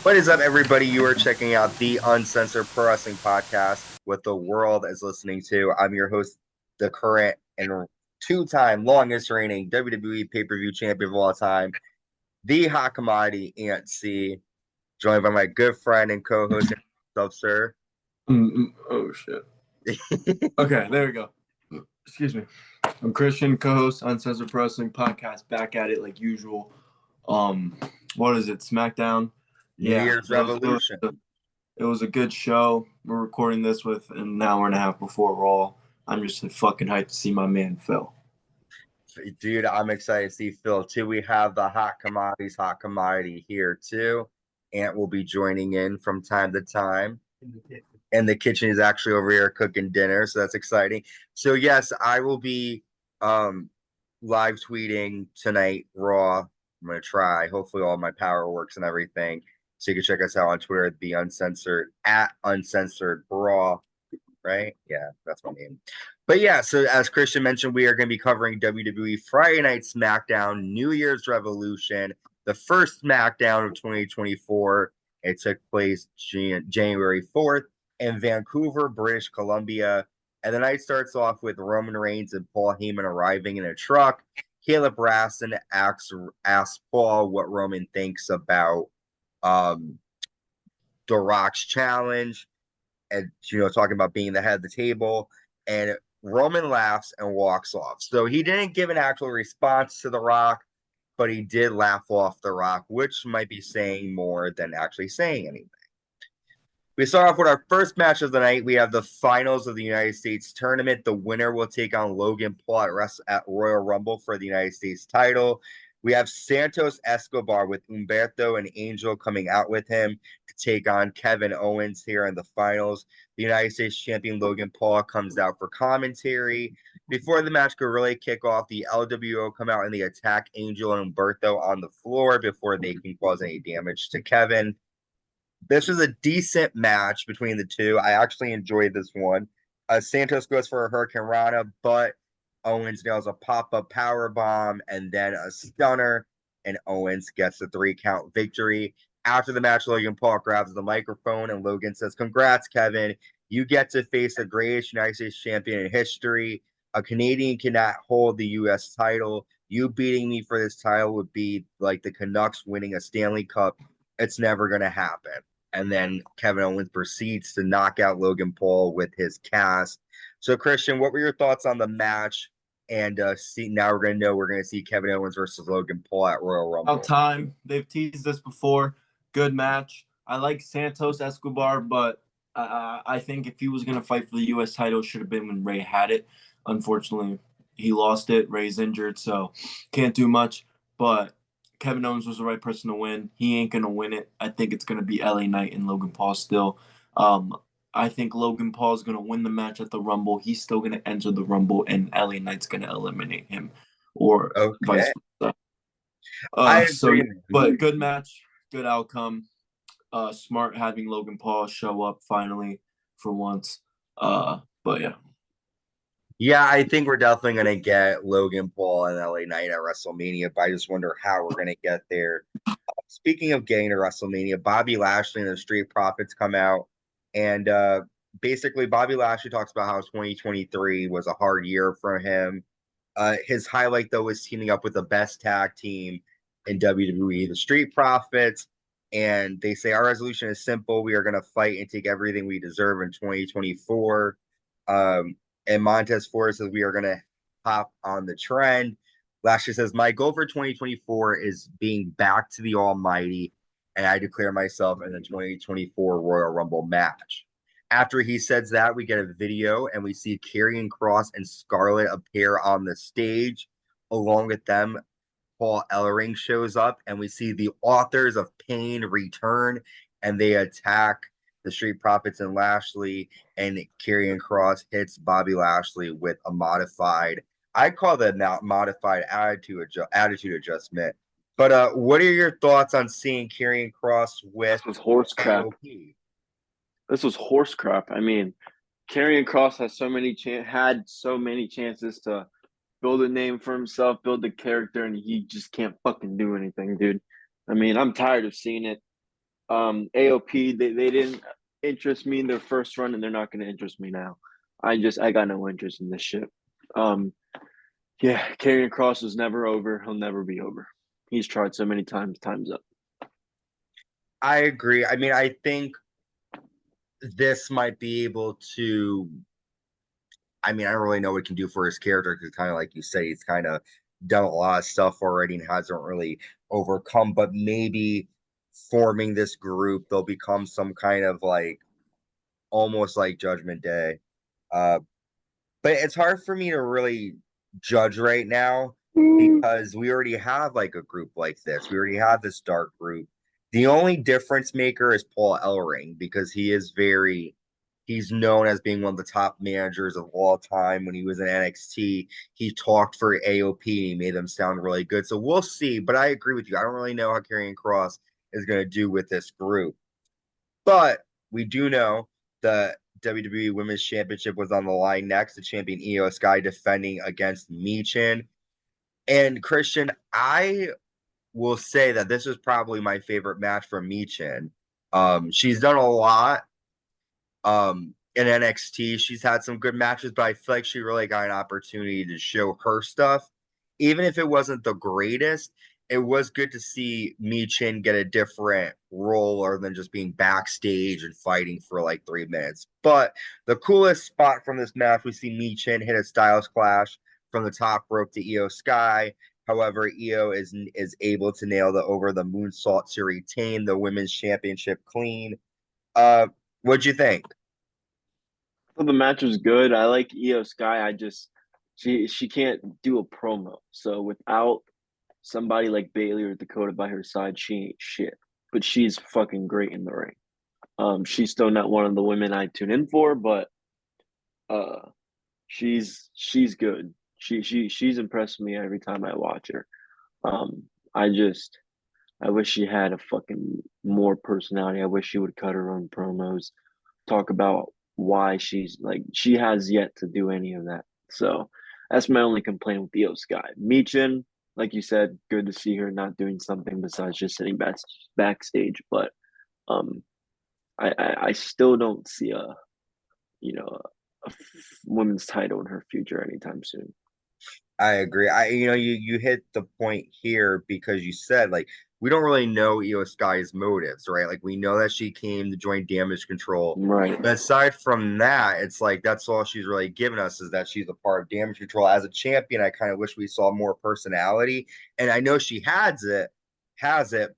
What is up, everybody? You are checking out the Uncensored Pro Wrestling Podcast, what the world is listening to. I'm your host, the current and two-time longest reigning WWE pay-per-view champion of all time, the hot commodity Ant C, joined by my good friend and co-host, sir. Oh, shit. Okay, there we go. Excuse me. I'm Christian, co-host Uncensored Pro Wrestling Podcast, back at it like usual. What is it? SmackDown. New Year's Revolution. It was a good show. We're recording this with an hour and a half before Raw. I'm just fucking hyped to see my man Phil. Dude, I'm excited to see Phil too. We have the hot commodity here too. Ant will be joining in from time to time. And the kitchen is actually over here cooking dinner, so that's exciting. So yes, I will be live tweeting tonight Raw. I'm gonna try. Hopefully all my power works and everything. So you can check us out on Twitter at the Uncensored at Uncensored Raw. Right? Yeah, that's my name. But yeah, so as Christian mentioned, we are going to be covering WWE Friday Night SmackDown, New Year's Revolution, the first SmackDown of 2024. It took place January 4th in Vancouver, British Columbia. And the night starts off with Roman Reigns and Paul Heyman arriving in a truck. Caleb Raston asks Paul what Roman thinks about The Rock's challenge. And talking about being the head of the table, and Roman laughs and walks off. So he didn't give an actual response to The Rock, but he did laugh off The Rock, which might be saying more than actually saying anything. We start off with our first match of the night. We have the finals of the United States tournament. The winner will take on Logan Paul at Royal Rumble for the United States title. We have Santos Escobar with Humberto and Angel coming out with him to take on Kevin Owens here in the finals. The United States champion Logan Paul comes out for commentary. Before the match could really kick off, the LWO come out and they attack Angel and Humberto on the floor before they can cause any damage to Kevin. This was a decent match between the two. I actually enjoyed this one. Santos goes for a Hurricane Rana, but Owens nails a pop-up power bomb and then a stunner, and Owens gets the 3-count victory. After the match, Logan Paul grabs the microphone and Logan says, "Congrats, Kevin. You get to face the greatest United States champion in history. A Canadian cannot hold the US title. You beating me for this title would be like the Canucks winning a Stanley Cup. It's never going to happen." And then Kevin Owens proceeds to knock out Logan Paul with his cast. So, Christian, what were your thoughts on the match? And now we're going to see Kevin Owens versus Logan Paul at Royal Rumble. About time. They've teased this before. Good match. I like Santos Escobar, but I think if he was going to fight for the U.S. title, it should have been when Ray had it. Unfortunately, he lost it. Ray's injured, so can't do much. But Kevin Owens was the right person to win. He ain't going to win it. I think it's going to be LA Knight and Logan Paul still. I think Logan Paul is going to win the match at the Rumble. He's still going to enter the Rumble, and LA Knight's going to eliminate him, or vice versa. But good match, good outcome. Smart having Logan Paul show up finally for once. But yeah. Yeah, I think we're definitely going to get Logan Paul and LA Knight at WrestleMania, but I just wonder how we're going to get there. Speaking of getting to WrestleMania, Bobby Lashley and the Street Profits come out, and basically Bobby Lashley talks about how 2023 was a hard year for him. His highlight, though, was teaming up with the best tag team in WWE, the Street Profits, and they say, "Our resolution is simple. We are going to fight and take everything we deserve in 2024. And Montez Ford says, "We are going to hop on the trend." Lashley says, "My goal for 2024 is being back to the Almighty, and I declare myself in the 2024 Royal Rumble match." After he says that, we get a video, and we see Karrion Kross and Scarlett appear on the stage. Along with them, Paul Ellering shows up, and we see the Authors of Pain return, and they attack the Street Profits and Lashley, and Karrion Kross hits Bobby Lashley with a modified, I call that modified attitude adjustment. But what are your thoughts on seeing Karrion Kross with This was horse crap. AOP? This was horse crap. I mean, Karrion Kross has had so many chances to build a name for himself, build a character, and he just can't fucking do anything, dude. I mean, I'm tired of seeing it. AOP, they didn't interest me in their first run, and they're not going to interest me now. I got no interest in this shit. Yeah, Karrion Kross was never over. He'll never be over. He's tried so many times. Time's up. I agree. I mean, I think this might be able to. I mean, I don't really know what it can do for his character because, kind of like you say, he's kind of done a lot of stuff already and hasn't really overcome. But maybe forming this group, they'll become some kind of like almost like Judgment Day. But it's hard for me to really judge right now because we already have like a group like this. We already have this dark group. The only difference maker is Paul Ellering because he's known as being one of the top managers of all time. When he was in NXT, he talked for AOP. He made them sound really good. So we'll see. But I agree with you. I don't really know how Karrion Kross is going to do with this group. But we do know the WWE Women's Championship was on the line next. The champion Io Sky defending against Michin. And Christian, I will say that this is probably my favorite match from Michin. She's done a lot in NXT. She's had some good matches, but I feel like she really got an opportunity to show her stuff. Even if it wasn't the greatest, it was good to see Michin get a different role other than just being backstage and fighting for like 3 minutes. But the coolest spot from this match, we see Michin hit a Styles Clash from the top rope to Io Sky. However, Io is able to nail the over the moonsault to retain the women's championship clean. What'd you think? So the match was good. I like Io Sky. She can't do a promo. So without somebody like Bailey or Dakota by her side, she ain't shit. But she's fucking great in the ring. She's still not one of the women I tune in for, but she's good. She's impressed me every time I watch her. I wish she had a fucking more personality. I wish she would cut her own promos, talk about why she has yet to do any of that. So that's my only complaint with Io Sky. Michin, like you said, good to see her not doing something besides just sitting backstage. But I still don't see a women's title in her future anytime soon. I agree. You hit the point here because you said like we don't really know Io Sky's motives, right? Like we know that she came to join Damage Control, right? But aside from that, it's like that's all she's really given us is that she's a part of Damage Control. As a champion, I kind of wish we saw more personality, and I know she has it,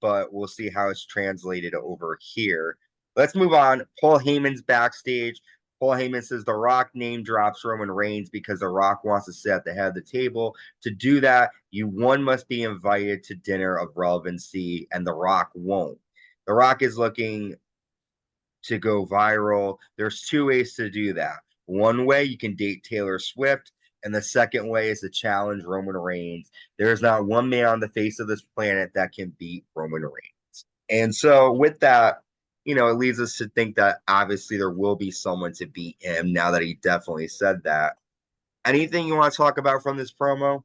but we'll see how it's translated over here. Let's move on. Paul Heyman's backstage. Paul Heyman says The Rock name drops Roman Reigns because The Rock wants to sit at the head of the table. To do that, one must be invited to dinner of relevancy, and The Rock won't. The Rock is looking to go viral. There's 2 ways to do that. One way, you can date Taylor Swift, and the second way is to challenge Roman Reigns. There's not one man on the face of this planet that can beat Roman Reigns. And so with that, it leads us to think that obviously there will be someone to beat him now that he definitely said that. Anything you want to talk about from this promo?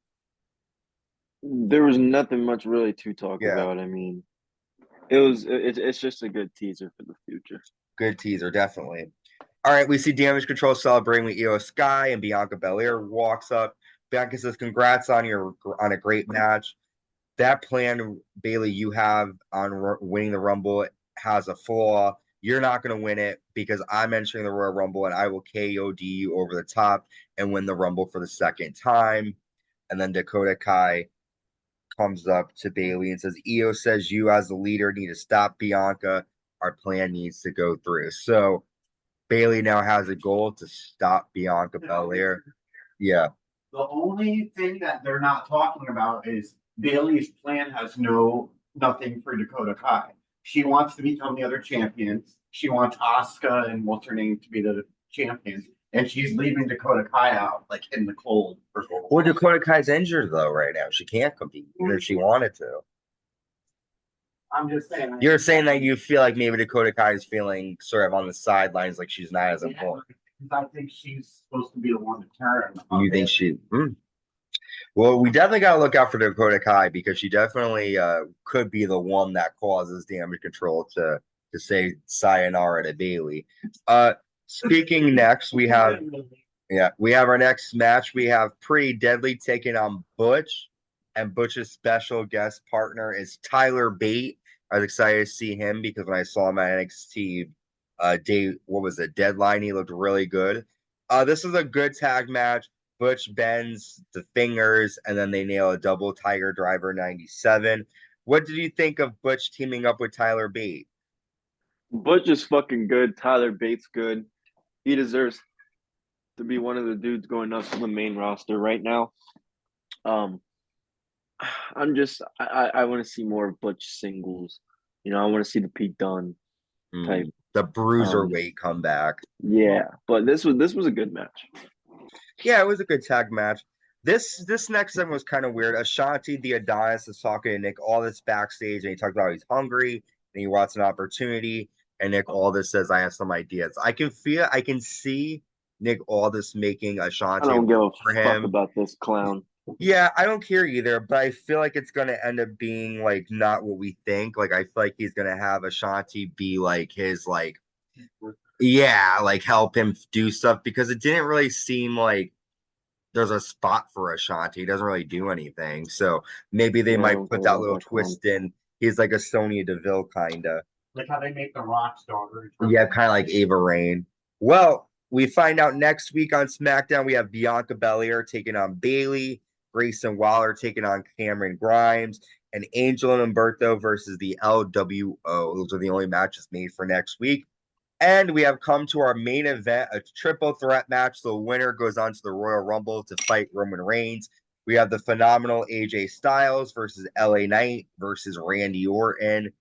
There was nothing much really to talk about. I mean, it's just a good teaser for the future. Good teaser, definitely. All right, we see Damage Control celebrating with Io Sky, and Bianca Belair walks up. Bianca says, "Congrats on a great match. That plan, Bailey, you have on winning the Rumble has a flaw. You're not going to win it because I'm entering the Royal Rumble and I will KOD you over the top and win the Rumble for the second time." And then Dakota Kai comes up to Bailey and says, "Io says you as the leader need to stop Bianca. Our plan needs to go through." So Bailey now has a goal to stop Bianca Belair. Yeah. The only thing that they're not talking about is Bailey's plan has nothing for Dakota Kai. She wants to become the other champion. She wants Asuka and what's her name to be the champions. And she's leaving Dakota Kai out, like in the cold for gold. Well, Dakota Kai's injured though right now. She can't compete even if she wanted to. I'm just saying. You're saying that you feel like maybe Dakota Kai is feeling sort of on the sidelines, like she's not as important. I think she's supposed to be the one to turn. You think she? Well, we definitely got to look out for Dakota Kai because she definitely could be the one that causes Damage Control to to say sayonara to Bailey. Speaking next, we have our next match. We have Pretty Deadly taking on Butch, and Butch's special guest partner is Tyler Bate. I was excited to see him because when I saw him at NXT Deadline, he looked really good. This is a good tag match. Butch bends the fingers, and then they nail a double Tiger Driver 97. What did you think of Butch teaming up with Tyler Bate? Butch is fucking good. Tyler Bate's good. He deserves to be one of the dudes going up to the main roster right now. I want to see more of Butch singles. I want to see the Pete Dunne type. The bruiserweight comeback. Yeah, but this was a good match. Yeah, it was a good tag match. This next one was kind of weird. Ashanti the Adonis is talking to Nick Aldis backstage, and he talks about he's hungry and he wants an opportunity. And Nick Aldis says, "I have some ideas." I can see Nick Aldis making Ashanti. I don't give a fuck about this clown. Yeah, I don't care either, but I feel like it's gonna end up being like not what we think. Like I feel like he's gonna have Ashanti be like his like help him do stuff because it didn't really seem like there's a spot for Ashanti. He doesn't really do anything. So maybe they might put that little twist in. He's like a Sonya Deville kinda. Like how they make the Rock's daughter. Yeah, kind of like Ava Raine. Well, we find out next week on SmackDown we have Bianca Belair taking on Bayley, Grayson Waller taking on Cameron Grimes, and Angel and Umberto versus the LWO. Those are the only matches made for next week. And we have come to our main event, a triple threat match. The winner goes on to the Royal Rumble to fight Roman Reigns. We have the phenomenal AJ Styles versus LA Knight versus Randy Orton.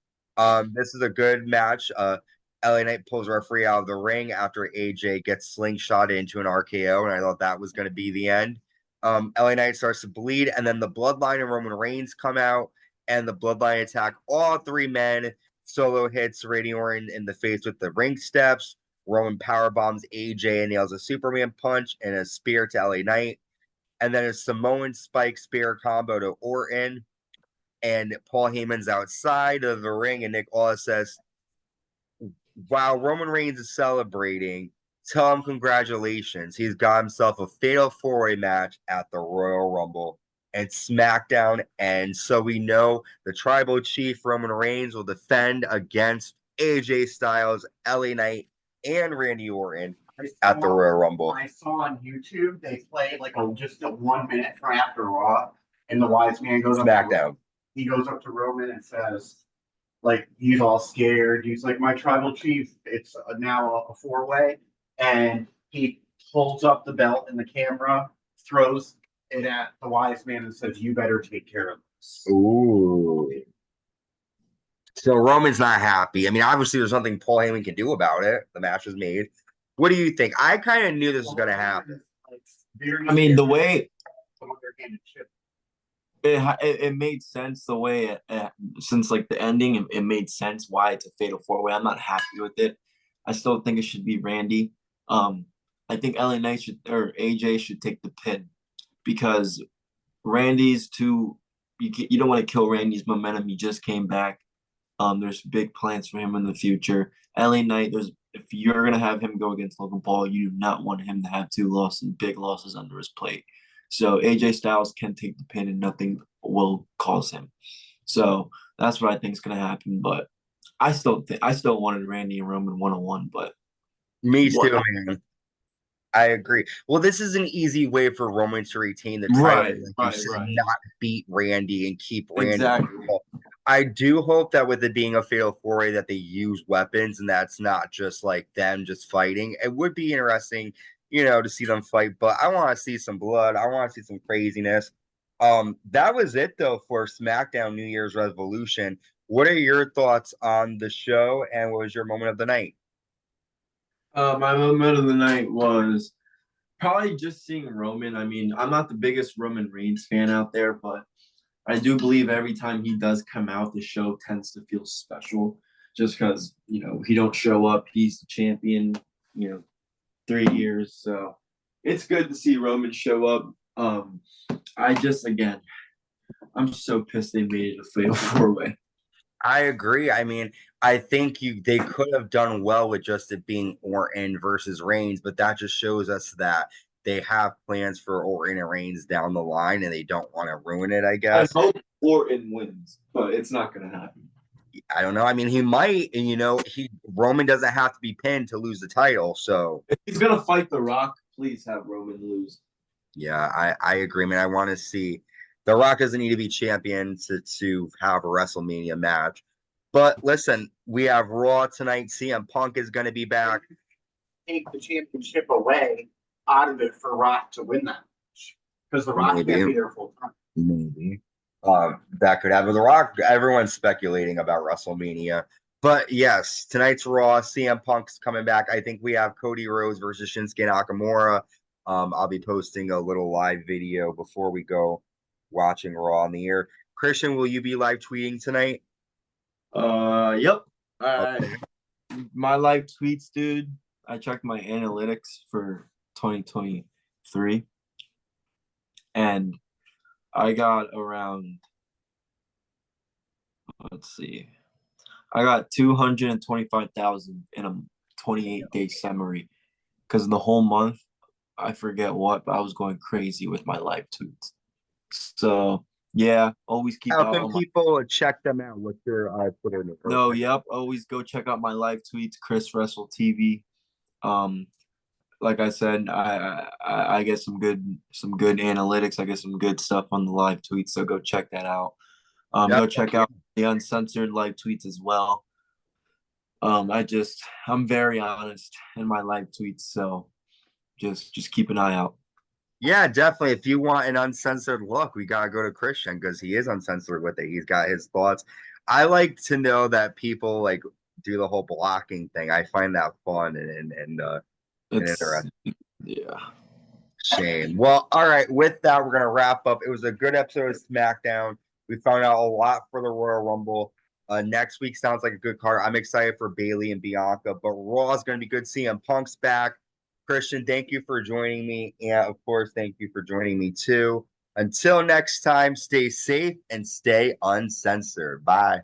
This is a good match. LA Knight pulls referee out of the ring after AJ gets slingshotted into an RKO, and I thought that was going to be the end. LA Knight starts to bleed, and then the Bloodline and Roman Reigns come out, and the Bloodline attack all three men. Solo hits Randy Orton in the face with the ring steps. Roman powerbombs AJ and nails a Superman punch and a spear to LA Knight. And then a Samoan spike spear combo to Orton. And Paul Heyman's outside of the ring, and Nick Aldis says, while Roman Reigns is celebrating, tell him congratulations. He's got himself a fatal four-way match at the Royal Rumble and SmackDown. And so we know the tribal chief Roman Reigns will defend against AJ Styles, LA Knight, and Randy Orton at the Royal Rumble. I saw on YouTube they played like just a 1 minute from after Raw, and the wise man goes SmackDown. He goes up to Roman and says, like, he's all scared. He's like, my tribal chief, it's now a four-way. And he holds up the belt in the camera, throws it at the wise man and says, you better take care of this. Ooh. So Roman's not happy. I mean, obviously there's nothing Paul Heyman can do about it. The match was made. What do you think? I kind of knew this was going to happen. I mean, the way it made sense the way since like the ending, it made sense why it's a fatal four-way. I'm not happy with it. I still think it should be Randy. I think LA Knight AJ should take the pin because Randy's too. You don't want to kill Randy's momentum. He just came back. There's big plans for him in the future. LA Knight, if you're gonna have him go against Logan Paul, you do not want him to have big losses under his plate. So AJ Styles can take the pin and nothing will cause him. So that's what I think is going to happen. But I still wanted Randy and Roman 1-on-1. But me too, man. I agree. Well, this is an easy way for Roman to retain the title, right. Not beat Randy and keep Randy. Exactly. I do hope that with it being a fatal four-way that they use weapons and that's not just like them just fighting. It would be interesting, to see them fight, but I want to see some blood. I want to see some craziness. That was it though for SmackDown New Year's Revolution. What are your thoughts on the show and what was your moment of the night? My moment of the night was probably just seeing Roman. I mean, I'm not the biggest Roman Reigns fan out there, but I do believe every time he does come out, the show tends to feel special just because, he don't show up. He's the champion, 3 years. So it's good to see Roman show up. I'm so pissed they made it a fatal four-way. I agree. I mean, I think they could have done well with just it being Orton versus Reigns, but that just shows us that they have plans for Orton and Reigns down the line, and they don't want to ruin it. I I guess. hope Orton wins, but it's not going to happen. I don't know. I mean, he might, and Roman doesn't have to be pinned to lose the title. So If he's going to fight The Rock, please have Roman lose. yeah, I agree, man. I want to see The Rock doesn't need to be champion to have a WrestleMania match. But listen, we have Raw tonight. CM Punk is going to be back. Take the championship away out of it for Rock to win that match because The Rock Maybe. can't be there full time. Maybe. That could happen. The Rock, everyone's speculating about WrestleMania. But yes, tonight's Raw. CM Punk's coming back. I think we have Cody Rhodes versus Shinsuke Nakamura. I'll be posting a little live video before we go watching Raw on the air. Christian, will you be live tweeting tonight? Yep. Okay. My live tweets, dude. I checked my analytics for 2023, and I got around. Let's see. I got 225,000 in a 28-day summary because the whole month, I forget what, but I was going crazy with my live tweets. So yeah, always keep How out can on my people check them out? What's your Twitter? No, yep. Always go check out my live tweets, Chris Wrestle TV. Like I said, I get some good analytics. I get some good stuff on the live tweets, so go check that out. Go check out the uncensored live tweets as well. I'm very honest in my live tweets, so just keep an eye out. Yeah, definitely. If you want an uncensored look, we gotta go to Christian because he is uncensored with it. He's got his thoughts. I like to know that people like do the whole blocking thing. I find that fun and interesting. Yeah. Shame. Well, all right. With that, we're gonna wrap up. It was a good episode of SmackDown. We found out a lot for the Royal Rumble. Next week sounds like a good card. I'm excited for Bayley and Bianca, but Raw is gonna be good. CM Punk's back. Christian, thank you for joining me. And of course, thank you for joining me too. Until next time, stay safe and stay uncensored. Bye.